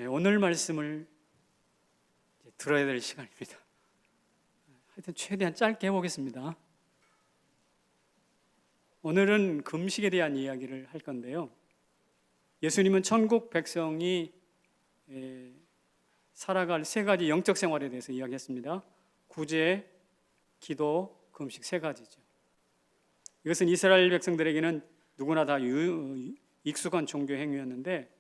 오늘 말씀을 들어야 될 시간입니다. 하여튼 최대한 짧게 해보겠습니다. 오늘은 금식에 대한 이야기를 할 건데요. 예수님은 천국 백성이 살아갈 세 가지 영적 생활에 대해서 이야기했습니다. 구제, 기도, 금식 세 가지죠. 이것은 이스라엘 백성들에게는 누구나 다 익숙한 종교 행위였는데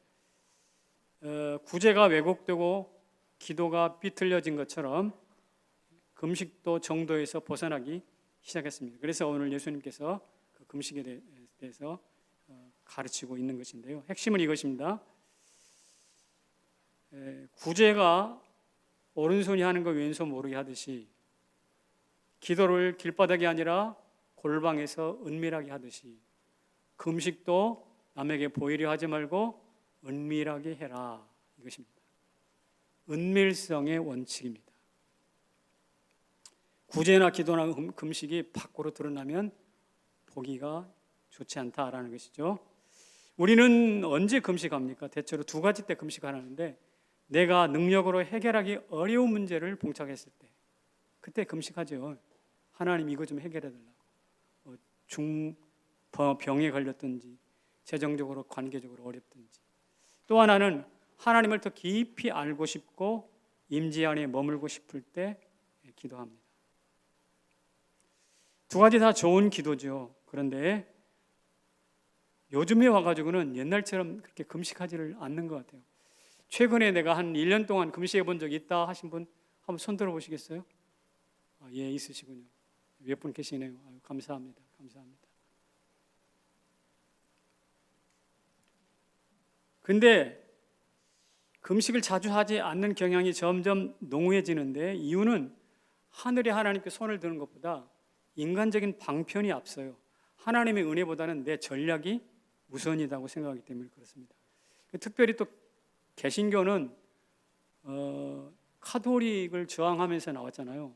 구제가 왜곡되고 기도가 삐뚤려진 것처럼 금식도 정도에서 벗어나기 시작했습니다. 그래서 오늘 예수님께서 그 금식에 대해서 가르치고 있는 것인데요. 핵심은 이것입니다. 구제가 오른손이 하는 거 왼손 모르게 하듯이, 기도를 길바닥이 아니라 골방에서 은밀하게 하듯이, 금식도 남에게 보이려 하지 말고 은밀하게 해라, 이것입니다. 은밀성의 원칙입니다. 구제나 기도나 금식이 밖으로 드러나면 보기가 좋지 않다라는 것이죠. 우리는 언제 금식합니까? 대체로 두 가지 때 금식하는데, 내가 능력으로 해결하기 어려운 문제를 봉착했을 때 그때 금식하죠. 하나님 이거 좀 해결해 달라고. 병에 걸렸든지 재정적으로 관계적으로 어렵든지. 또 하나는 하나님을 더 깊이 알고 싶고 임재 안에 머물고 싶을 때 기도합니다. 두 가지 다 좋은 기도죠. 그런데 요즘에 와가지고는 옛날처럼 그렇게 금식하지를 않는 것 같아요. 최근에 내가 한 1년 동안 금식해 본 적이 있다 하신 분 한번 손 들어 보시겠어요? 예, 있으시군요. 몇 분 계시네요. 감사합니다. 감사합니다. 근데 금식을 자주 하지 않는 경향이 점점 농후해지는데, 이유는 하늘의 하나님께 손을 드는 것보다 인간적인 방편이 앞서요. 하나님의 은혜보다는 내 전략이 우선이라고 생각하기 때문에 그렇습니다. 특별히 또 개신교는 카톨릭을 저항하면서 나왔잖아요.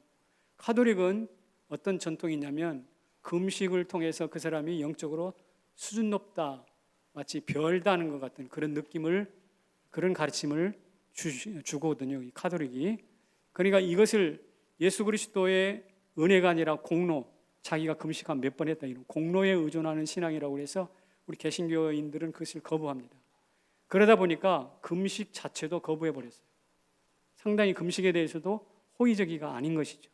카톨릭은 어떤 전통이 있냐면, 금식을 통해서 그 사람이 영적으로 수준 높다, 마치 별다는 것 같은 그런 느낌을, 그런 가르침을 주거든요, 이 카톨릭이. 그러니까 이것을 예수 그리스도의 은혜가 아니라 공로, 자기가 금식한 몇 번 했다, 이런 공로에 의존하는 신앙이라고 해서 우리 개신교인들은 그것을 거부합니다. 그러다 보니까 금식 자체도 거부해버렸어요. 상당히 금식에 대해서도 호의적이가 아닌 것이죠.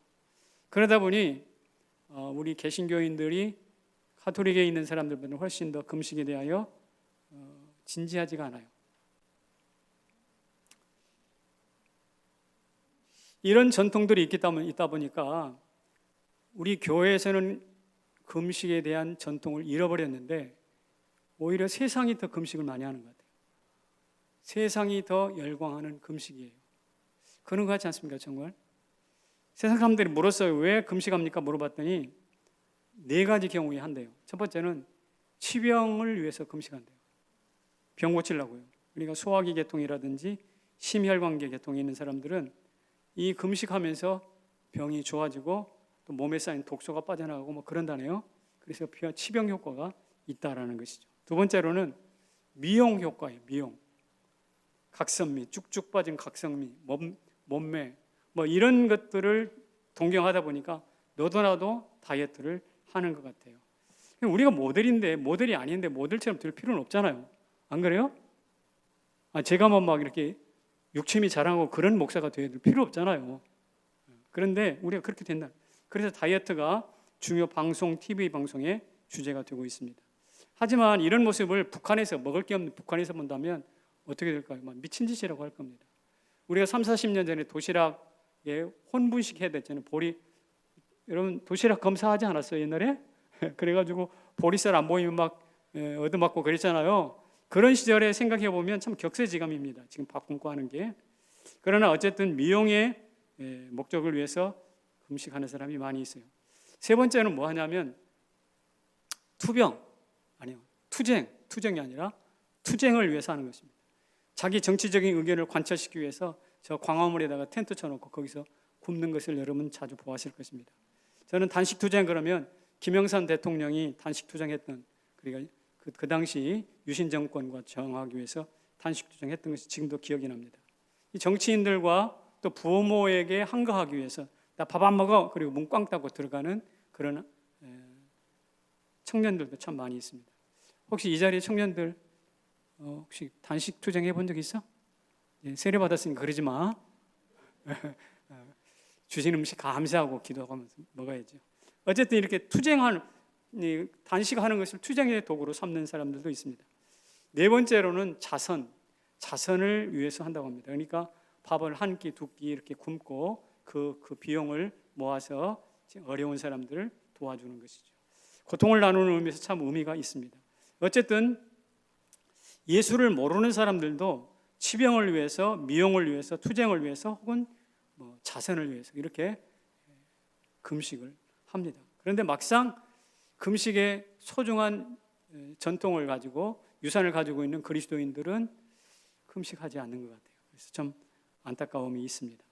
그러다 보니 우리 개신교인들이 카톨릭에 있는 사람들보다 훨씬 더 금식에 대하여 진지하지가 않아요. 이런 전통들이 있다 보니까 우리 교회에서는 금식에 대한 전통을 잃어버렸는데, 오히려 세상이 더 금식을 많이 하는 것 같아요. 세상이 더 열광하는 금식이에요. 그런 거 같지 않습니까? 정말 세상 사람들이 물었어요. 왜 금식합니까? 물어봤더니 4가지 경우에 한대요. 첫 번째는 치병을 위해서 금식한대요. 병 고치려고요. 그러니까 소화기 계통이라든지 심혈관계 계통이 있는 사람들은 이 금식하면서 병이 좋아지고 또 몸에 쌓인 독소가 빠져나가고 뭐 그런다네요. 그래서 치병 효과가 있다라는 것이죠. 두 번째로는 미용 효과예요. 미용. 각선미, 쭉쭉 빠진 각선미, 몸매 뭐 이런 것들을 동경하다 보니까 너도 나도 다이어트를 하는 것 같아요. 우리가 모델이 아닌데 모델처럼 될 필요는 없잖아요. 안 그래요? 제가 막 이렇게 욕심이 자랑하고 그런 목사가 돼야 될 필요 없잖아요. 그런데 우리가 그렇게 된다. 그래서 다이어트가 중요 방송, TV 방송의 주제가 되고 있습니다. 하지만 이런 모습을 북한에서, 먹을 게 없는 북한에서 본다면 어떻게 될까요? 미친 짓이라고 할 겁니다. 우리가 30-40년 전에 도시락에 혼분식 해야 됐잖아요. 여러분 도시락 검사하지 않았어요, 옛날에? 그래가지고 보리쌀 안 보이면 막 얻어맞고 그랬잖아요. 그런 시절에 생각해 보면 참 격세지감입니다. 지금 밥 굶고 하는 게. 그러나 어쨌든 미용의 목적을 위해서 금식하는 사람이 많이 있어요. 세 번째는 뭐 하냐면 투쟁이 아니라 투쟁을 위해서 하는 것입니다. 자기 정치적인 의견을 관철시키기 위해서 저 광화문에다가 텐트 쳐놓고 거기서 굶는 것을 여러분 자주 보았을 것입니다. 저는 단식 투쟁 그러면 김영삼 대통령이 단식 투쟁했던, 그러니까 그 당시 유신 정권과 저항하기 위해서 단식 투쟁했던 것이 지금도 기억이 납니다. 이 정치인들과 또 부모에게 한가하기 위해서 나 밥 안 먹어 그리고 문 꽝 닫고 들어가는 그런 청년들도 참 많이 있습니다. 혹시 이 자리에 청년들 혹시 단식 투쟁 해본 적 있어? 세례 받았으니까 그러지 마. 주신 음식 감사하고 기도하면서 먹어야죠. 어쨌든 이렇게 단식하는 것을 투쟁의 도구로 삼는 사람들도 있습니다. 네 번째로는 자선을 위해서 한다고 합니다. 그러니까 밥을 한 끼, 두 끼 이렇게 굶고 그 비용을 모아서 어려운 사람들을 도와주는 것이죠. 고통을 나누는 의미에서 참 의미가 있습니다. 어쨌든 예수를 모르는 사람들도 치병을 위해서, 미용을 위해서, 투쟁을 위해서 혹은 자선을 위해서 이렇게 금식을 합니다. 그런데 막상 금식의 소중한 전통을 가지고 유산을 가지고 있는 그리스도인들은 금식하지 않는 것 같아요. 그래서 좀 안타까움이 있습니다.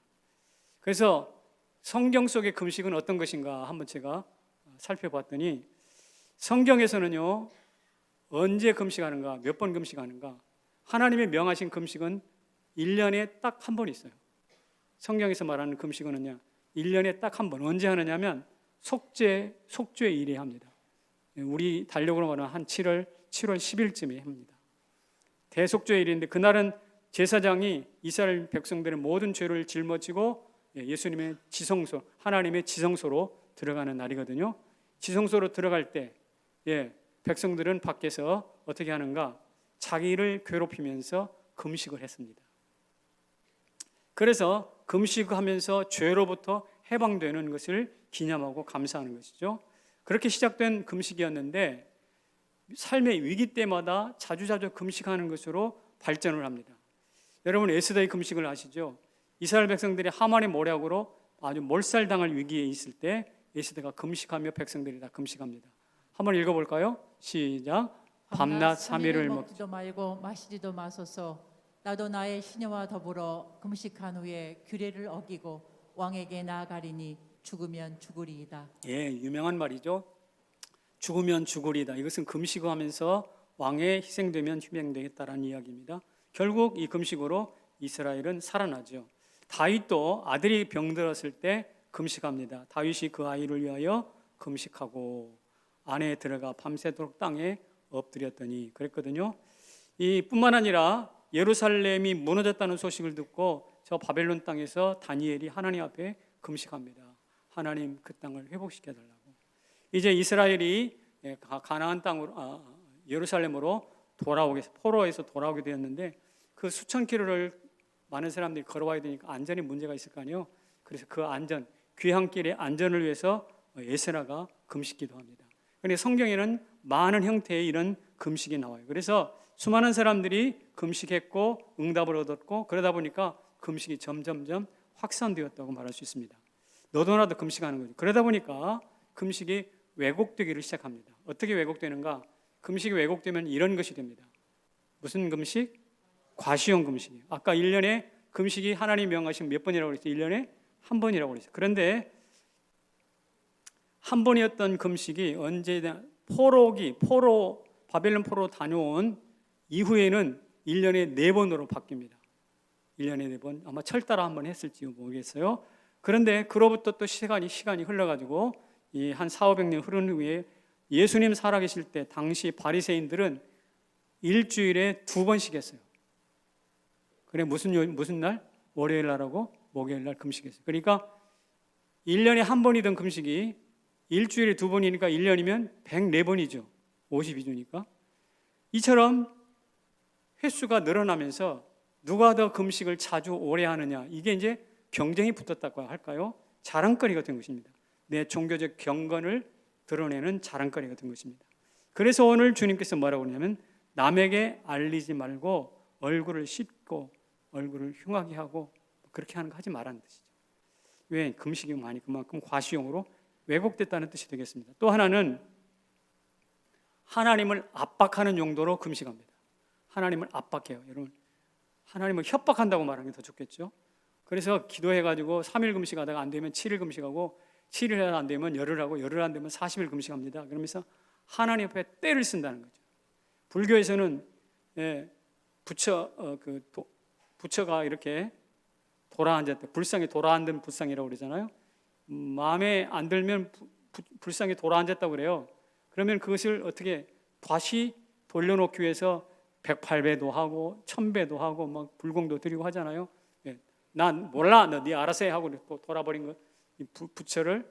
그래서 성경 속의 금식은 어떤 것인가 한번 제가 살펴봤더니 성경에서는요 언제 금식하는가, 몇 번 금식하는가, 하나님의 명하신 금식은 1년에 딱 한 번 있어요. 성경에서 말하는 금식은요 1년에 딱 한 번. 언제 하느냐면 속죄일에 합니다. 우리 달력으로 말하면 한 7월 10일쯤에 합니다. 대속죄일인데 그날은 제사장이 이스라엘 백성들의 모든 죄를 짊어지고 예수님의 지성소, 하나님의 지성소로 들어가는 날이거든요. 지성소로 들어갈 때 백성들은 밖에서 어떻게 하는가? 자기를 괴롭히면서 금식을 했습니다. 그래서 금식하면서 죄로부터 해방되는 것을 기념하고 감사하는 것이죠. 그렇게 시작된 금식이었는데 삶의 위기 때마다 자주자주 금식하는 것으로 발전을 합니다. 여러분 에스더의 금식을 아시죠? 이스라엘 백성들이 하만의 모략으로 아주 몰살당할 위기에 있을 때 에스더가 금식하며 백성들이 다 금식합니다. 한번 읽어볼까요? 시작. 밤낮 3일을 먹지도 말고 마시지도 마소서. 나도 나의 시녀와 더불어 금식한 후에 규례를 어기고 왕에게 나아가리니 죽으면 죽으리이다. 유명한 말이죠. 죽으면 죽으리이다. 이것은 금식을 하면서 왕에 희생되면 희생되겠다라는 이야기입니다. 결국 이 금식으로 이스라엘은 살아나죠. 다윗도 아들이 병들었을 때 금식합니다. 다윗이 그 아이를 위하여 금식하고 안에 들어가 밤새도록 땅에 엎드렸더니 그랬거든요. 뿐만 아니라 예루살렘이 무너졌다는 소식을 듣고 저 바벨론 땅에서 다니엘이 하나님 앞에 금식합니다. 하나님 그 땅을 회복시켜 달라고. 이제 이스라엘이 가나안 땅으로 예루살렘으로 포로에서 돌아오게 되었는데 그 수천 킬로를 많은 사람들이 걸어와야 되니까 안전에 문제가 있을 거 아니에요. 그래서 그 귀향길의 안전을 위해서 에스라가 금식기도 합니다. 그런데 성경에는 많은 형태의 이런 금식이 나와요. 그래서 수많은 사람들이 금식했고 응답을 얻었고 그러다 보니까 금식이 점점점 확산되었다고 말할 수 있습니다. 너도 나도 금식하는 거죠. 그러다 보니까 금식이 왜곡되기를 시작합니다. 어떻게 왜곡되는가? 금식이 왜곡되면 이런 것이 됩니다. 무슨 금식? 과시용 금식이에요. 아까 1년에 금식이 하나님 명하신 몇 번이라고 그랬어요? 1년에 한 번이라고 그랬어요. 그런데 한 번이었던 금식이 언제나 바벨론 포로 다녀온 이후에는 1년에 4번으로 바뀝니다. 1년에 4번. 아마 철따라 한 번 했을지 모르겠어요. 그런데 그로부터 또 시간이 흘러가지고 한 400~500년 흐른 후에 예수님 살아계실 때 당시 바리새인들은 일주일에 2번씩 했어요. 그래 무슨 날? 월요일 날하고 목요일 날 금식했어요. 그러니까 1년에 한 번이던 금식이 일주일에 2번이니까 1년이면 104번이죠. 52주니까. 이처럼 횟수가 늘어나면서 누가 더 금식을 자주 오래 하느냐, 이게 이제 경쟁이 붙었다고 할까요? 자랑거리가 된 것입니다. 내 종교적 경건을 드러내는 자랑거리가 된 것입니다. 그래서 오늘 주님께서 뭐라고 하냐면 남에게 알리지 말고 얼굴을 씻고 얼굴을 흉하게 하고 그렇게 하는 거 하지 말라는 뜻이죠. 왜? 금식이 많이 그만큼 과시용으로 왜곡됐다는 뜻이 되겠습니다. 또 하나는 하나님을 압박하는 용도로 금식합니다. 하나님을 압박해요. 여러분, 하나님을 협박한다고 말하는 게 더 좋겠죠. 그래서 기도해가지고 3일 금식하다가 안 되면 7일 금식하고 7일 안 되면 열흘 하고 열흘 안 되면 40일 금식합니다. 그러면서 하나님 앞에 때를 쓴다는 거죠. 불교에서는 부처가 이렇게 돌아앉았다. 불상에 돌아앉은 불상이라고 그러잖아요. 마음에 안 들면 불상에 돌아앉았다고 그래요. 그러면 그것을 어떻게 다시 돌려놓기 위해서 108배도 하고 1000배도 하고 막 불공도 드리고 하잖아요. 예. 난 몰라, 너 네 알아서 해 하고 또 돌아버린 거. 이 부처를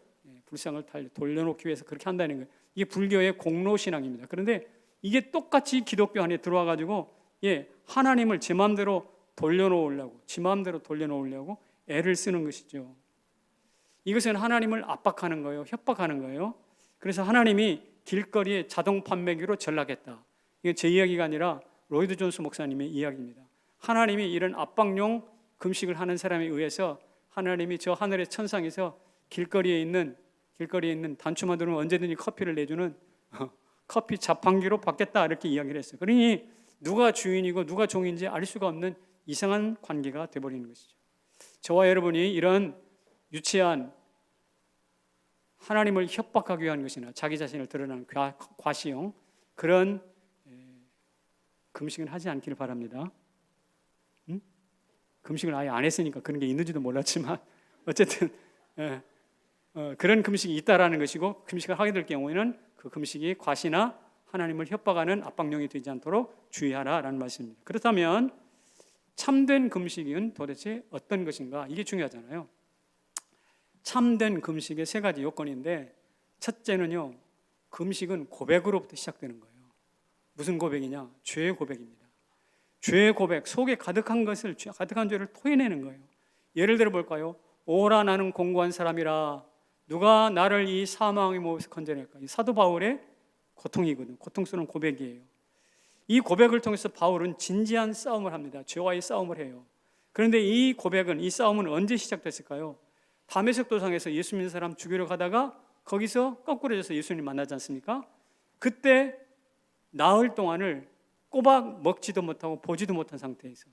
불상을 돌려놓기 위해서 그렇게 한다는 거예요. 이게 불교의 공로 신앙입니다. 그런데 이게 똑같이 기독교 안에 들어와 가지고 하나님을 제 마음대로 돌려놓으려고, 지 마음대로 돌려놓으려고 애를 쓰는 것이죠. 이것은 하나님을 압박하는 거예요. 협박하는 거예요. 그래서 하나님이 길거리에 자동 판매기로 전락했다. 이게 제 이야기가 아니라 로이드 존스 목사님의 이야기입니다. 하나님이 이런 압박용 금식을 하는 사람에 의해서 하나님이 저 하늘의 천상에서 길거리에 있는 단추만 들으면 언제든지 커피를 내주는 커피 자판기로 바뀌었다 이렇게 이야기를 했어요. 그러니 누가 주인이고 누가 종인지 알 수가 없는 이상한 관계가 되어버리는 것이죠. 저와 여러분이 이런 유치한 하나님을 협박하기 위한 것이나 자기 자신을 드러내는 과시형 그런 금식은 하지 않기를 바랍니다. 금식을 아예 안 했으니까 그런 게 있는지도 몰랐지만 어쨌든 그런 금식이 있다라는 것이고, 금식을 하게 될 경우에는 그 금식이 과시나 하나님을 협박하는 압박용이 되지 않도록 주의하라라는 말씀입니다. 그렇다면 참된 금식은 도대체 어떤 것인가? 이게 중요하잖아요. 참된 금식의 세 가지 요건인데, 첫째는요, 금식은 고백으로부터 시작되는 거예요. 무슨 고백이냐? 죄의 고백입니다. 죄의 고백, 속에 가득한 죄를 토해내는 거예요. 예를 들어 볼까요? 오라 나는 공고한 사람이라 누가 나를 이 사망의 몸에서 건져낼까? 이 사도 바울의 고통이거든요. 고통스러운 고백이에요. 이 고백을 통해서 바울은 진지한 싸움을 합니다. 죄와의 싸움을 해요. 그런데 이 싸움은 언제 시작됐을까요? 다메섹 도상에서 예수 믿는 사람 죽이러 가다가 거기서 거꾸로져서 예수님 만나지 않습니까? 그때 나흘 동안을 꼬박 먹지도 못하고 보지도 못한 상태에서,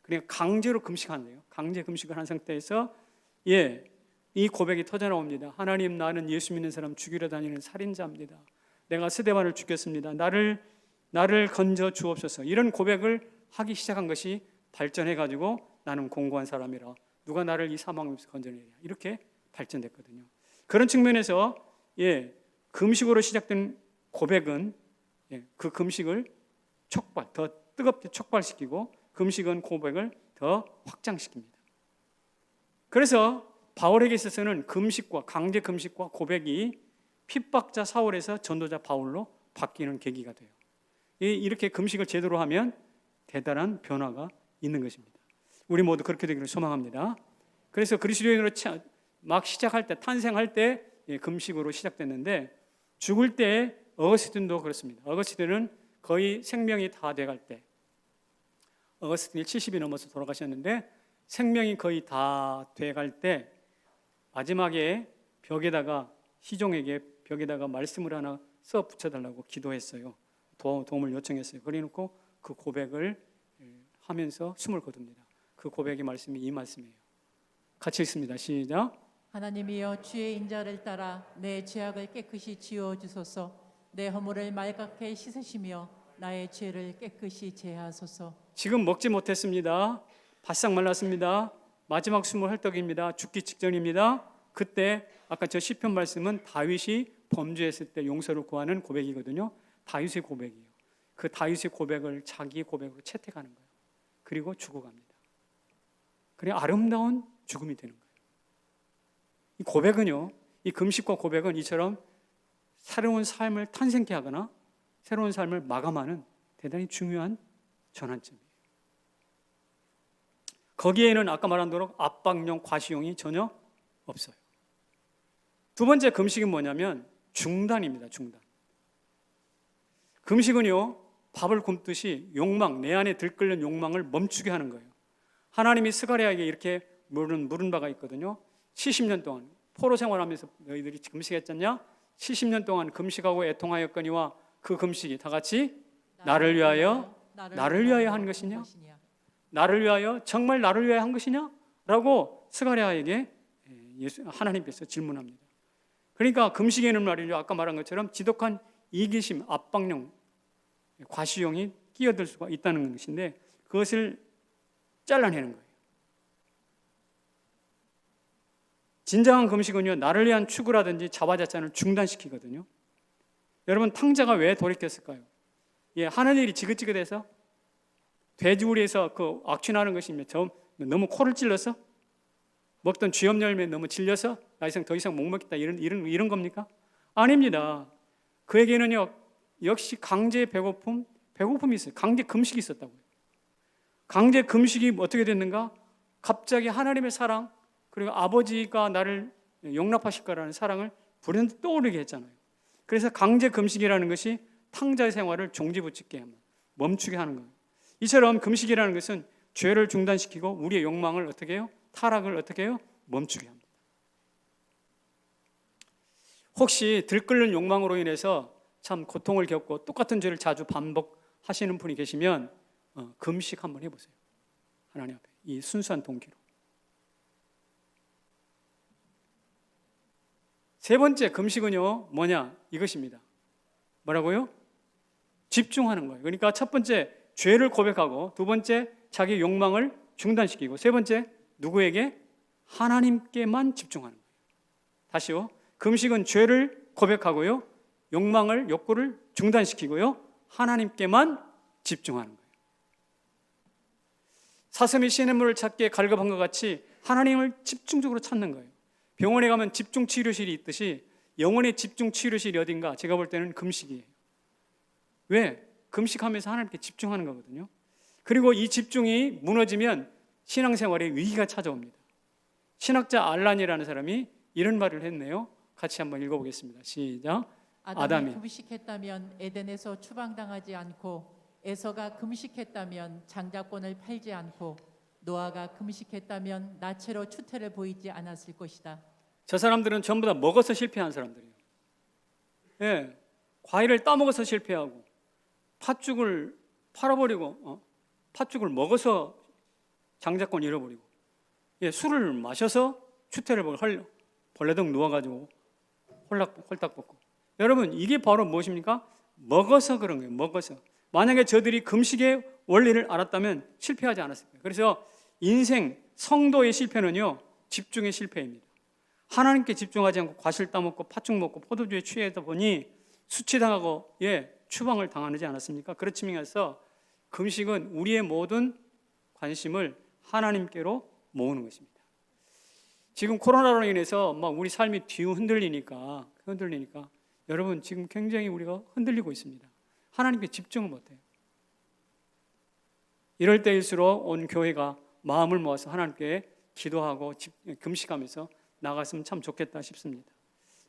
그러니까 강제로 금식한대요. 강제 금식을 한 상태에서 이 고백이 터져나옵니다. 하나님, 나는 예수 믿는 사람 죽이러 다니는 살인자입니다. 내가 스데반을 죽였습니다. 나를 건져 주옵소서. 이런 고백을 하기 시작한 것이 발전해가지고 나는 공고한 사람이라 누가 나를 이 사망에서 건져내랴, 이렇게 발전됐거든요. 그런 측면에서 금식으로 시작된 고백은 그 금식을 더 뜨겁게 촉발시키고, 금식은 고백을 더 확장시킵니다. 그래서 바울에게 있어서는 금식과 강제 금식과 고백이 핍박자 사울에서 전도자 바울로 바뀌는 계기가 돼요. 이렇게 금식을 제대로 하면 대단한 변화가 있는 것입니다. 우리 모두 그렇게 되기를 소망합니다. 그래서 그리스도인으로 막 시작할 때, 탄생할 때 금식으로 시작됐는데, 죽을 때 어거스틴도 그렇습니다. 어거스틴은 거의 생명이 다 돼갈 때, 어거스틴이 70이 넘어서 돌아가셨는데 생명이 거의 다 돼갈 때 마지막에 시종에게 벽에다가 말씀을 하나 써 붙여달라고 기도했어요. 도움을 요청했어요. 그래놓고 그 고백을 하면서 숨을 거둡니다. 그 고백의 말씀이 이 말씀이에요. 같이 읽습니다. 시작. 하나님이여, 주의 인자를 따라 내 죄악을 깨끗이 지워주소서. 내 허물을 말갛게 씻으시며 나의 죄를 깨끗이 제하소서. 지금 먹지 못했습니다. 바싹 말랐습니다. 마지막 숨을 헐떡입니다. 죽기 직전입니다. 그때 아까 저 시편 말씀은 다윗이 범죄했을 때 용서를 구하는 고백이거든요. 다윗의 고백이에요. 그 다윗의 고백을 자기의 고백으로 채택하는 거예요. 그리고 죽어갑니다. 그래 아름다운 죽음이 되는 거예요. 이 고백은요, 이 금식과 고백은 이처럼 새로운 삶을 탄생케 하거나 새로운 삶을 마감하는 대단히 중요한 전환점이에요. 거기에는 아까 말한 대로 압박용, 과시용이 전혀 없어요. 두 번째 금식이 뭐냐면 중단입니다. 중단. 금식은요, 밥을 굶듯이 욕망, 내 안에 들끓는 욕망을 멈추게 하는 거예요. 하나님이 스가랴에게 이렇게 물은 바가 있거든요. 70년 동안 포로 생활하면서 너희들이 금식했잖냐? 70년 동안 금식하고 애통하였거니와 그 금식이 다 같이 나를 위하여 한 것이냐? 나를 위하여, 정말 나를 위하여 한 것이냐? 라고 스가랴에게 하나님께서 질문합니다. 그러니까 금식에는 말이죠, 아까 말한 것처럼 지독한 이기심, 압박용, 과시용이 끼어들 수가 있다는 것인데, 그것을 잘라내는 거예요. 진정한 금식은요, 나를 위한 추구라든지 자화자찬을 중단시키거든요. 여러분, 탕자가 왜 돌이켰을까요? 예, 하는 일이 지긋지긋해서? 돼지우리에서 그 악취나는 것이 너무 코를 찔러서? 먹던 쥐염 열매 너무 질려서? 나 이상 더 이상 못 먹겠다 이런 겁니까? 아닙니다. 그에게는요, 역시 강제 배고픔이 있어요. 강제 금식이 있었다고요. 강제 금식이 어떻게 됐는가? 갑자기 하나님의 사랑, 그리고 아버지가 나를 용납하실 거라는 사랑을 불현듯 떠오르게 했잖아요. 그래서 강제 금식이라는 것이 탕자의 생활을 종지부짓게 하면 멈추게 하는 거예요. 이처럼 금식이라는 것은 죄를 중단시키고 우리의 욕망을 어떻게 해요? 타락을 어떻게 해요? 멈추게 합니다. 혹시 들끓는 욕망으로 인해서 참 고통을 겪고 똑같은 죄를 자주 반복하시는 분이 계시면 금식 한번 해보세요. 하나님 앞에 이 순수한 동기로. 세 번째 금식은요, 뭐냐? 이것입니다. 뭐라고요? 집중하는 거예요. 그러니까 첫 번째 죄를 고백하고, 두 번째 자기 욕망을 중단시키고, 세 번째 누구에게? 하나님께만 집중하는 거예요. 다시요. 금식은 죄를 고백하고요, 욕구를 중단시키고요, 하나님께만 집중하는 거예요. 사슴이 시냇물을 찾기에 갈급한 것 같이 하나님을 집중적으로 찾는 거예요. 병원에 가면 집중치료실이 있듯이 영혼의 집중치료실이 어딘가? 제가 볼 때는 금식이에요. 왜? 금식하면서 하나님께 집중하는 거거든요. 그리고 이 집중이 무너지면 신앙생활에 위기가 찾아옵니다. 신학자 알란이라는 사람이 이런 말을 했네요. 같이 한번 읽어보겠습니다. 시작. 아담이 금식했다면 에덴에서 추방당하지 않고, 에서가 금식했다면 장자권을 팔지 않고, 노아가 금식했다면 나체로 추태를 보이지 않았을 것이다. 저 사람들은 전부 다 먹어서 실패한 사람들이에요. 예, 과일을 따먹어서 실패하고, 팥죽을 팔아버리고, 팥죽을 먹어서 장자권 잃어버리고, 예, 술을 마셔서 추태를 보고 벌레등 누워가지고 홀딱 벗고. 여러분, 이게 바로 무엇입니까? 먹어서 그런 거예요. 먹어서. 만약에 저들이 금식의 원리를 알았다면 실패하지 않았을 거예요. 그래서 인생, 성도의 실패는요, 집중의 실패입니다. 하나님께 집중하지 않고 과실 따먹고 팥죽 먹고 포도주에 취하다 보니 수치당하고, 예, 추방을 당하지 않았습니까? 그렇지 면서 금식은 우리의 모든 관심을 하나님께로 모으는 것입니다. 지금 코로나로 인해서 막 우리 삶이 흔들리니까 여러분, 지금 굉장히 우리가 흔들리고 있습니다. 하나님께 집중을 못해요. 이럴 때일수록 온 교회가 마음을 모아서 하나님께 기도하고 금식하면서 나갔으면 참 좋겠다 싶습니다.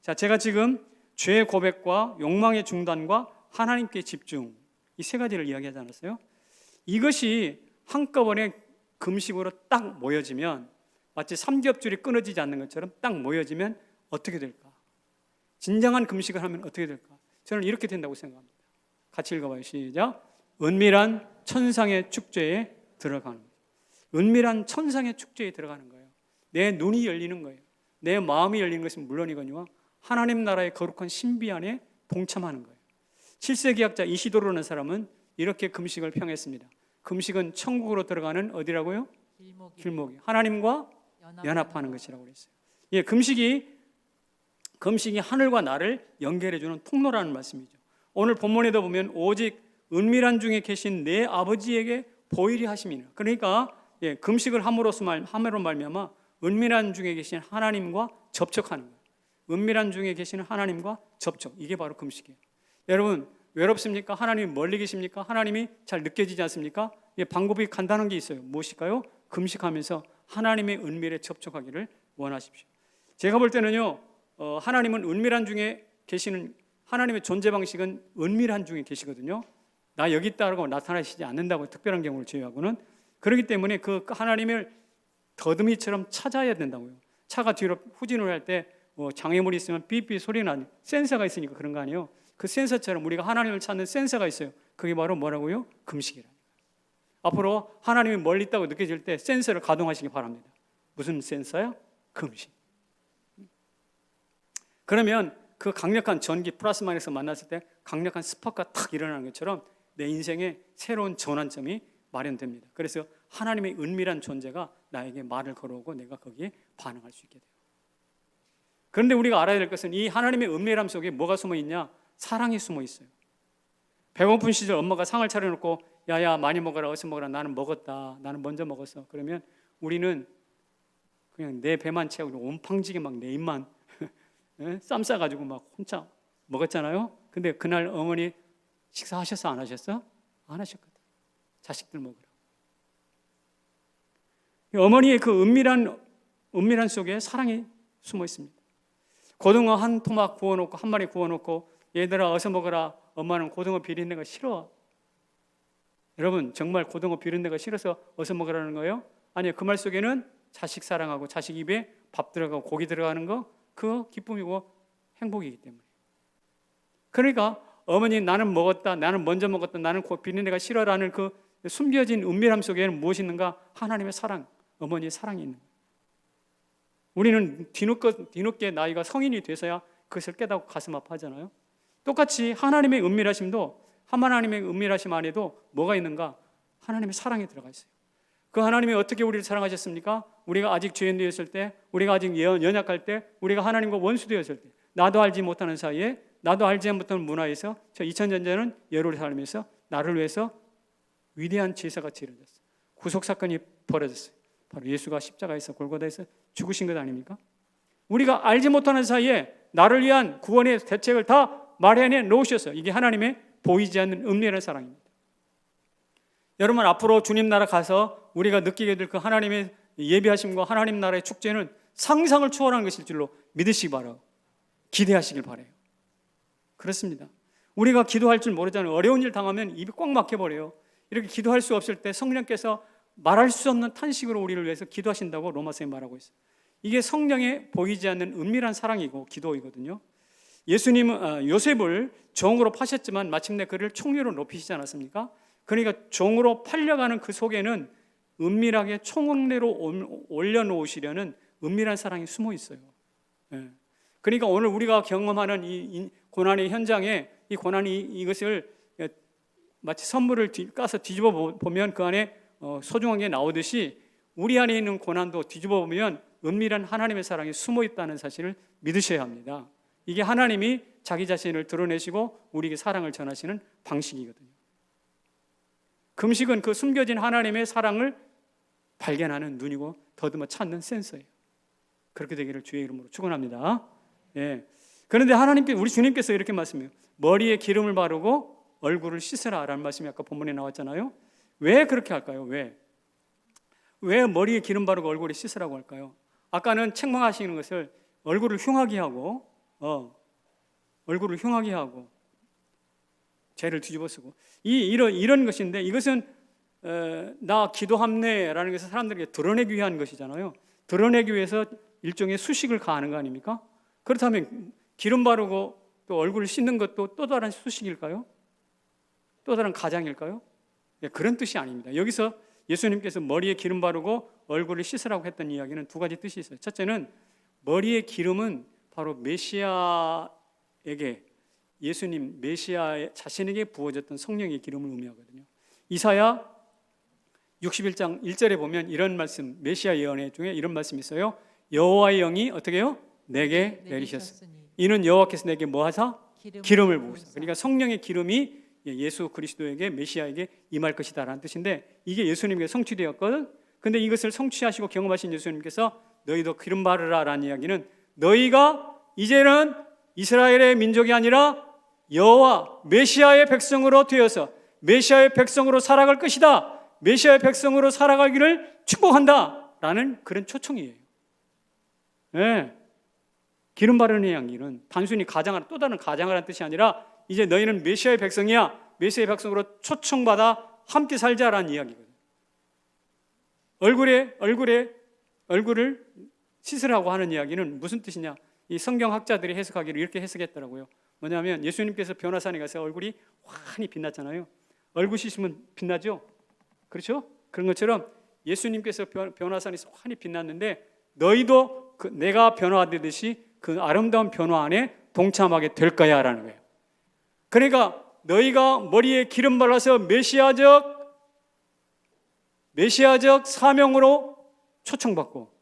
자, 제가 지금 죄의 고백과 욕망의 중단과 하나님께 집중, 이 세 가지를 이야기하지 않았어요? 이것이 한꺼번에 금식으로 딱 모여지면, 마치 삼겹줄이 끊어지지 않는 것처럼 딱 모여지면 어떻게 될까? 진정한 금식을 하면 어떻게 될까? 저는 이렇게 된다고 생각합니다. 같이 읽어봐요. 시작. 은밀한 천상의 축제에 들어가는 거예요. 은밀한 천상의 축제에 들어가는 거예요. 내 눈이 열리는 거예요. 내 마음이 열리는 것은 물론이거니와 하나님 나라의 거룩한 신비 안에 동참하는 거예요. 7세기 학자 이시도로라는 사람은 이렇게 금식을 평했습니다. 금식은 천국으로 들어가는 어디라고요? 길목이. 하나님과 연합하는 것이라고 그랬어요. 예, 금식이 하늘과 나를 연결해주는 통로라는 말씀이죠. 오늘 본문에도 보면 오직 은밀한 중에 계신 내 아버지에게 보이리 하심이니라. 그러니까 예, 금식을 함으로 말미암아 은밀한 중에 계신 하나님과 접촉하는 거예요. 은밀한 중에 계시는 하나님과 접촉, 이게 바로 금식이에요. 여러분, 외롭습니까? 하나님이 멀리 계십니까? 하나님이 잘 느껴지지 않습니까? 예, 방법이 간단한 게 있어요. 무엇일까요? 금식하면서 하나님의 은밀에 접촉하기를 원하십시오. 제가 볼 때는요, 하나님은 은밀한 중에 계시는, 하나님의 존재 방식은 은밀한 중에 계시거든요. 나 여기 있다고 나타나시지 않는다고, 특별한 경우를 제외하고는. 그렇기 때문에 그 하나님을 더듬이처럼 찾아야 된다고요. 차가 뒤로 후진을 할 때 장애물이 있으면 삐삐 소리 나는 센서가 있으니까 그런 거 아니에요. 그 센서처럼 우리가 하나님을 찾는 센서가 있어요. 그게 바로 뭐라고요? 금식이라는 거예요. 앞으로 하나님이 멀리 있다고 느껴질 때 센서를 가동하시기 바랍니다. 무슨 센서요? 금식. 그러면 그 강력한 전기 플러스 마이너스 만났을 때 강력한 스파크가 탁 일어나는 것처럼 내 인생에 새로운 전환점이 마련됩니다. 그래서 하나님의 은밀한 존재가 나에게 말을 걸어오고 내가 거기에 반응할 수 있게 돼요. 그런데 우리가 알아야 될 것은 이 하나님의 은밀함 속에 뭐가 숨어 있냐? 사랑이 숨어 있어요. 배고픈 시절 엄마가 상을 차려놓고 야야 많이 먹어라, 어서 먹어라, 나는 먹었다, 나는 먼저 먹었어. 그러면 우리는 그냥 내 배만 채우고 온팡지게 막 내 입만 쌈 싸가지고 막 혼자 먹었잖아요. 근데 그날 어머니 식사하셨어, 안 하셨어? 안 하셨거든. 자식들 먹으라고. 어머니의 그 은밀한 속에 사랑이 숨어 있습니다. 고등어 한 토막 구워놓고 한 마리 구워놓고 얘들아 어서 먹어라, 엄마는 고등어 비린내가 싫어. 여러분 정말 고등어 비린내가 싫어서 어서 먹으라는 거예요? 아니요, 그 말 속에는 자식 사랑하고 자식 입에 밥 들어가고 고기 들어가는 거, 그 기쁨이고 행복이기 때문에. 그러니까 어머니 나는 먹었다, 나는 먼저 먹었다, 나는 비린내가 싫어라는 그 숨겨진 은밀함 속에는 무엇이 있는가? 하나님의 사랑, 어머니의 사랑이 있는 거예요. 우리는 뒤늦게 나이가 성인이 돼서야 그것을 깨닫고 가슴 아파하잖아요. 똑같이 하나님의 은밀하심도, 하나님의 은밀하심 안에도 뭐가 있는가? 하나님의 사랑이 들어가 있어요. 그 하나님이 어떻게 우리를 사랑하셨습니까? 우리가 아직 죄인 되었을 때, 우리가 아직 연약할 때, 우리가 하나님과 원수 되었을 때, 나도 알지 못하는 사이에, 나도 알지 못하는 문화에서, 저 2000년 전에는 예루살렘에서 나를 위해서 위대한 제사가 치러졌어요. 구속사건이 벌어졌어요. 바로 예수가 십자가에서 골고다에서 죽으신 것 아닙니까? 우리가 알지 못하는 사이에 나를 위한 구원의 대책을 다 마련해 놓으셨어요. 이게 하나님의 보이지 않는 은밀한 사랑입니다. 여러분 앞으로 주님 나라 가서 우리가 느끼게 될 그 하나님의 예비하심과 하나님 나라의 축제는 상상을 초월한 것일 줄로 믿으시기 바라고 기대하시길 바라요. 그렇습니다. 우리가 기도할 줄 모르잖아요. 어려운 일 당하면 입이 꽉 막혀버려요. 이렇게 기도할 수 없을 때 성령께서 말할 수 없는 탄식으로 우리를 위해서 기도하신다고 로마서에 말하고 있어요. 이게 성령의 보이지 않는 은밀한 사랑이고 기도이거든요. 예수님은 요셉을 종으로 파셨지만 마침내 그를 총리로 높이시지 않았습니까? 그러니까 종으로 팔려가는 그 속에는 은밀하게 총리로 올려놓으시려는 은밀한 사랑이 숨어 있어요. 그러니까 오늘 우리가 경험하는 이 고난의 현장에 이 고난이 이것을 마치 선물을 까서 뒤집어 보면 그 안에 소중한 게 나오듯이 우리 안에 있는 고난도 뒤집어 보면 은밀한 하나님의 사랑이 숨어 있다는 사실을 믿으셔야 합니다. 이게 하나님이 자기 자신을 드러내시고 우리에게 사랑을 전하시는 방식이거든요. 금식은 그 숨겨진 하나님의 사랑을 발견하는 눈이고 더듬어 찾는 센서예요. 그렇게 되기를 주의 이름으로 축원합니다. 예. 그런데 우리 주님께서 이렇게 말씀해요. 머리에 기름을 바르고 얼굴을 씻으라라는 말씀이 아까 본문에 나왔잖아요. 왜 그렇게 할까요? 왜 머리에 기름 바르고 얼굴에 씻으라고 할까요? 아까는 책망하시는 것을 얼굴을 흉하게 하고 죄를 뒤집어 쓰고 이런 것인데, 이것은 나 기도합네라는 것을 사람들에게 드러내기 위한 것이잖아요. 드러내기 위해서 일종의 수식을 가하는 거 아닙니까? 그렇다면 기름 바르고 또 얼굴을 씻는 것도 또 다른 수식일까요? 또 다른 가장일까요? 그런 뜻이 아닙니다. 여기서 예수님께서 머리에 기름 바르고 얼굴을 씻으라고 했던 이야기는 두 가지 뜻이 있어요. 첫째는 머리에 기름은 바로 메시아에게, 예수님 메시아 자신에게 부어졌던 성령의 기름을 의미하거든요. 이사야 61장 1절에 보면 이런 말씀, 메시아 예언의 중에 이런 말씀이 있어요. 여호와의 영이 어떻게 해요? 내게 내리셨으니 이는 여호와께서 내게 뭐 하사? 기름을 부으사. 그러니까 성령의 기름이 예수 그리스도에게, 메시아에게 임할 것이다라는 뜻인데, 이게 예수님에게 성취되었거든. 근데 이것을 성취하시고 경험하신 예수님께서 너희도 기름 바르라라는 이야기는 너희가 이제는 이스라엘의 민족이 아니라 여호와 메시아의 백성으로 되어서 메시아의 백성으로 살아갈 것이다, 메시아의 백성으로 살아가기를 축복한다라는 그런 초청이에요. 네. 기름 바르는 이야기는 단순히 가장하라, 또 다른 가장하라는 뜻이 아니라 이제 너희는 메시아의 백성이야, 메시아의 백성으로 초청받아 함께 살자라는 이야기거든요. 얼굴을 씻으라고 하는 이야기는 무슨 뜻이냐? 이 성경학자들이 해석하기를 이렇게 해석했더라고요. 뭐냐면 예수님께서 변화산에 가서 얼굴이 환히 빛났잖아요. 얼굴 씻으면 빛나죠? 그렇죠? 그런 것처럼 예수님께서 변화산에서 환히 빛났는데 너희도 내가 변화되듯이 그 아름다운 변화 안에 동참하게 될 거야 라는 거예요. 그러니까 너희가 머리에 기름 발라서 메시아적 메시아적 사명으로 초청받고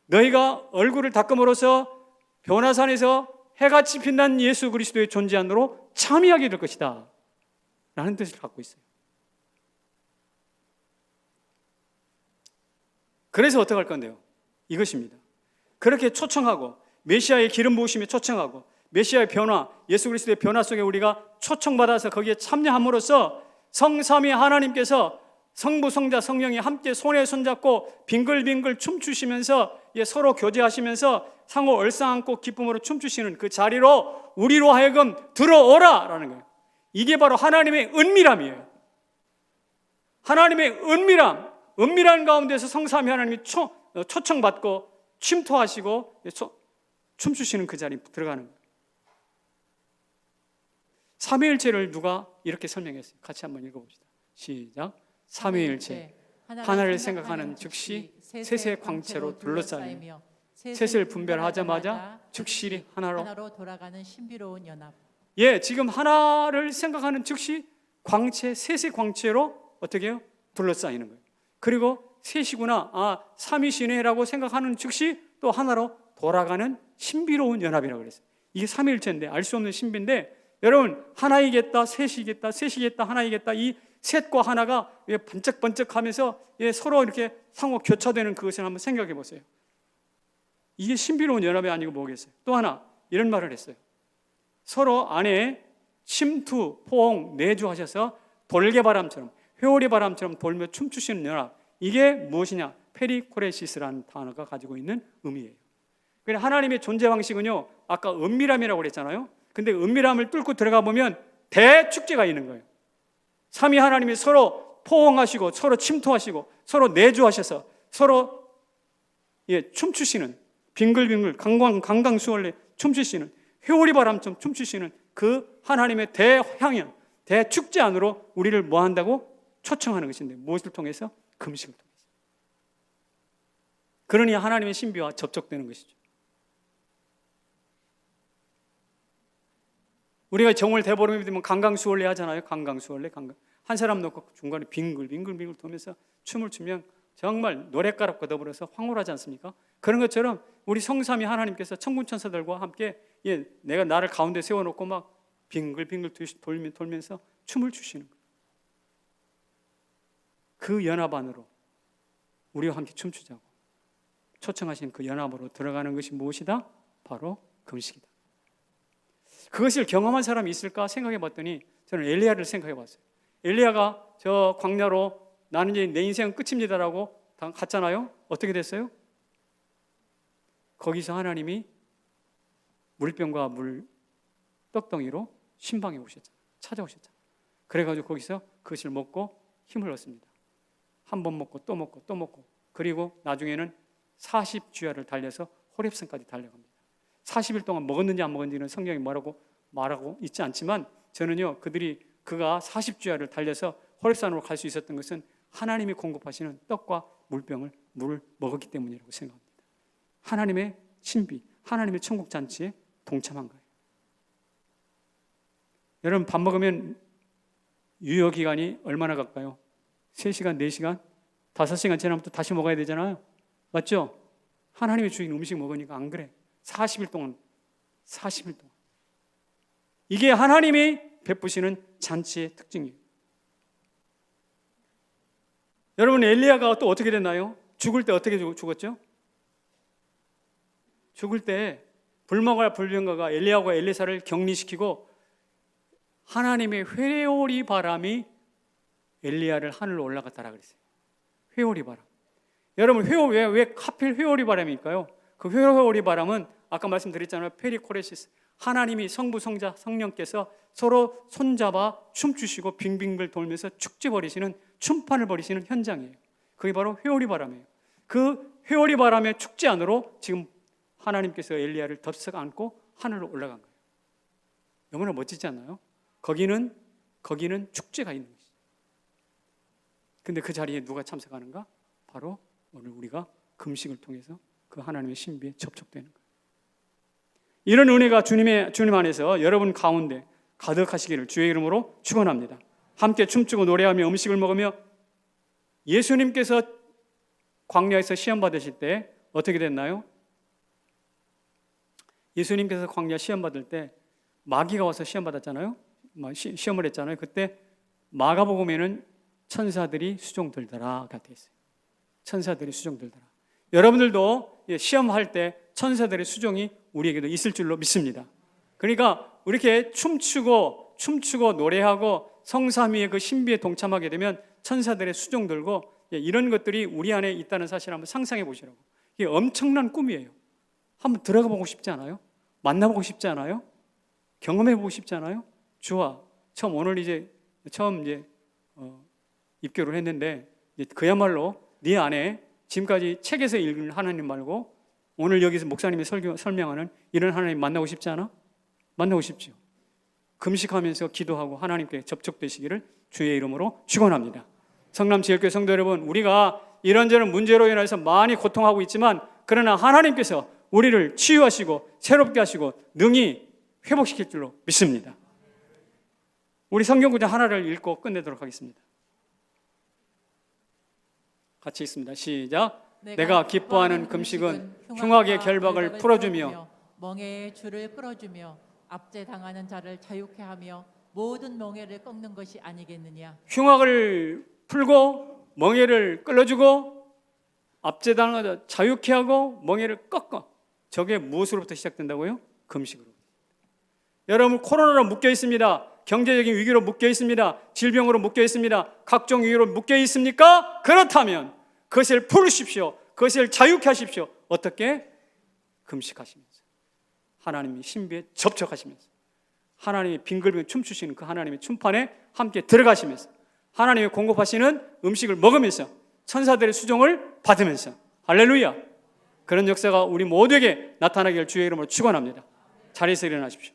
너희가 얼굴을 닦음으로써 변화산에서 해같이 빛난 예수 그리스도의 존재 안으로 참여하게 될 것이다 라는 뜻을 갖고 있어요. 그래서 어떻게 할 건데요? 이것입니다. 그렇게 초청하고 메시아의 기름 부으심에 초청하고 메시아의 변화, 예수 그리스도의 변화 속에 우리가 초청받아서 거기에 참여함으로써 성삼위 하나님께서 성부, 성자, 성령이 함께 손에 손잡고 빙글빙글 춤추시면서 서로 교제하시면서 상호 얼싸안고 기쁨으로 춤추시는 그 자리로 우리로 하여금 들어오라 라는 거예요. 이게 바로 하나님의 은밀함이에요. 하나님의 은밀한 가운데서 성삼위 하나님이 초청받고 침투하시고 춤추시는 그 자리에 들어가는 거예요. 삼위일체를 누가 이렇게 설명했어요? 같이 한번 읽어봅시다. 시작. 삼위일체 하나를 생각하는 즉시 셋의 광채로 둘러싸이며 셋을 분별하자마자 즉시 하나로 돌아가는 신비로운 연합. 예, 지금 하나를 생각하는 즉시 광채, 셋의 광채로 어떻게 해요? 둘러싸이는 거예요. 그리고 셋이구나, 삼위신회라고 생각하는 즉시 또 하나로 돌아가는 신비로운 연합이라고 그랬어요. 이게 삼위일체인데 알 수 없는 신비인데 여러분 하나이겠다, 셋이겠다, 셋이겠다, 하나이겠다 이 셋과 하나가 번쩍번쩍하면서 서로 이렇게 상호 교차되는 그것을 한번 생각해 보세요. 이게 신비로운 연합이 아니고 뭐겠어요? 또 하나 이런 말을 했어요. 서로 안에 침투, 포옹, 내주하셔서 돌개바람처럼 회오리 바람처럼 돌며 춤추시는 연합. 이게 무엇이냐? 페리코레시스라는 단어가 가지고 있는 의미예요. 그래서 하나님의 존재 방식은요, 아까 은밀함이라고 그랬잖아요. 근데 은밀함을 뚫고 들어가 보면 대축제가 있는 거예요. 삼위 하나님이 서로 포옹하시고 서로 침투하시고 서로 내주하셔서 서로 춤추시는 빙글빙글 강강수월래 춤추시는 회오리 바람처럼 춤추시는 그 하나님의 대향연 대축제 안으로 우리를 뭐 한다고? 초청하는 것인데 무엇을 통해서? 금식을 통해서. 그러니 하나님의 신비와 접촉되는 것이죠. 우리가 정월 대보름이 되면 강강수월래 하잖아요. 강강수월래 한 사람 놓고 중간에 빙글빙글 돌면서 춤을 추면 정말 노랫가락과 더불어서 황홀하지 않습니까? 그런 것처럼 우리 성삼위 하나님께서 천군 천사들과 함께 내가 나를 가운데 세워놓고 막 빙글빙글 돌면서 춤을 추시는 거예요. 그 연합 안으로 우리와 함께 춤추자고 초청하신 그 연합으로 들어가는 것이 무엇이다? 바로 금식이다. 그것을 경험한 사람이 있을까 생각해 봤더니 저는 엘리야를 생각해 봤어요. 엘리야가 저 광야로 나는 이제 내 인생은 끝입니다라고 갔잖아요. 어떻게 됐어요? 거기서 하나님이 물병과 물 떡덩이로 신방에 오셨잖아요. 찾아오셨잖아요. 그래가지고 거기서 그것을 먹고 힘을 얻습니다. 한 번 먹고 또 먹고 또 먹고 그리고 나중에는 40주야를 달려서 호렙산까지 달려갑니다. 40일 동안 먹었는지 안 먹었는지는 성경이 말하고 있지 않지만 저는요 그가 40주야를 달려서 호렙산으로 갈 수 있었던 것은 하나님이 공급하시는 떡과 물을 먹었기 때문이라고 생각합니다. 하나님의 신비, 하나님의 천국 잔치에 동참한 거예요. 여러분 밥 먹으면 유효 기간이 얼마나 갈까요? 3시간, 4시간, 5시간 지나면 또 다시 먹어야 되잖아요. 맞죠? 하나님의 주인 음식 먹으니까 안 그래. 40일 동안. 이게 하나님이 베푸시는 잔치의 특징이에요. 여러분 엘리야가 또 어떻게 됐나요? 죽을 때 어떻게 죽었죠? 죽을 때 불멍과 불병거가 엘리야와 엘리사를 격리시키고 하나님의 회오리 바람이 엘리야를 하늘로 올라갔다라 그랬어요. 회오리 바람. 여러분 왜 하필 회오리 바람일까요? 그 회오리 바람은 아까 말씀드렸잖아요. 페리코레시스. 하나님이 성부, 성자, 성령께서 서로 손잡아 춤추시고 빙빙글 돌면서 축제 벌이시는 춤판을 벌이시는 현장이에요. 그게 바로 회오리 바람이에요. 그 회오리 바람의 축제 안으로 지금 하나님께서 엘리야를 덥석 안고 하늘로 올라간 거예요. 너무나 멋지지 않나요? 거기는 축제가 있는 것이죠. 근데 그 자리에 누가 참석하는가? 바로 오늘 우리가 금식을 통해서 그 하나님의 신비에 접촉되는 거예요. 이런 은혜가 주님 안에서 여러분 가운데 가득하시기를 주의 이름으로 축원합니다. 함께 춤추고 노래하며 음식을 먹으며 예수님께서 광야에서 시험 받으실 때 어떻게 됐나요? 예수님께서 광야 시험 받을 때 마귀가 와서 시험 받았잖아요. 시험을 했잖아요. 그때 마가복음에는 천사들이 수종 들더라 같아 있어요. 천사들이 수종 들더라. 여러분들도 시험할 때 천사들의 수종이 우리에게도 있을 줄로 믿습니다. 그러니까 이렇게 춤추고 노래하고 성삼위의 그 신비에 동참하게 되면 천사들의 수종 들고 이런 것들이 우리 안에 있다는 사실을 한번 상상해 보시라고. 이게 엄청난 꿈이에요. 한번 들어가 보고 싶지 않아요? 만나보고 싶지 않아요? 경험해 보고 싶지 않아요? 주와 오늘 처음 입교를 했는데 그야말로 네 안에 지금까지 책에서 읽은 하나님 말고 오늘 여기서 목사님이 설명하는 이런 하나님 만나고 싶지 않아? 만나고 싶죠. 금식하면서 기도하고 하나님께 접촉되시기를 주의 이름으로 축원합니다. 성남지역교회 성도 여러분, 우리가 이런저런 문제로 인해서 많이 고통하고 있지만 그러나 하나님께서 우리를 치유하시고 새롭게 하시고 능히 회복시킬 줄로 믿습니다. 우리 성경구절 하나를 읽고 끝내도록 하겠습니다. 같이 읽습니다. 시작. 내가 기뻐하는 금식은 흉악의 결박을 풀어주며 멍에의 줄을 끌어주며 압제당하는 자를 자유케 하며 모든 멍에를 꺾는 것이 아니겠느냐. 흉악을 풀고 멍에를 끌어주고 압제당하는 자 자유케 하고 멍에를 꺾어. 저게 무엇으로부터 시작된다고요? 금식으로. 여러분 코로나로 묶여 있습니다. 경제적인 위기로 묶여 있습니다. 질병으로 묶여 있습니다. 각종 위기로 묶여 있습니까? 그렇다면 그것을 풀으십시오. 그것을 자유케 하십시오. 어떻게? 금식하시면서 하나님의 신비에 접촉하시면서 하나님의 빙글빙글 춤추시는 그 하나님의 춤판에 함께 들어가시면서 하나님의 공급하시는 음식을 먹으면서 천사들의 수종을 받으면서 할렐루야. 그런 역사가 우리 모두에게 나타나기를 주의 이름으로 축원합니다. 자리에서 일어나십시오.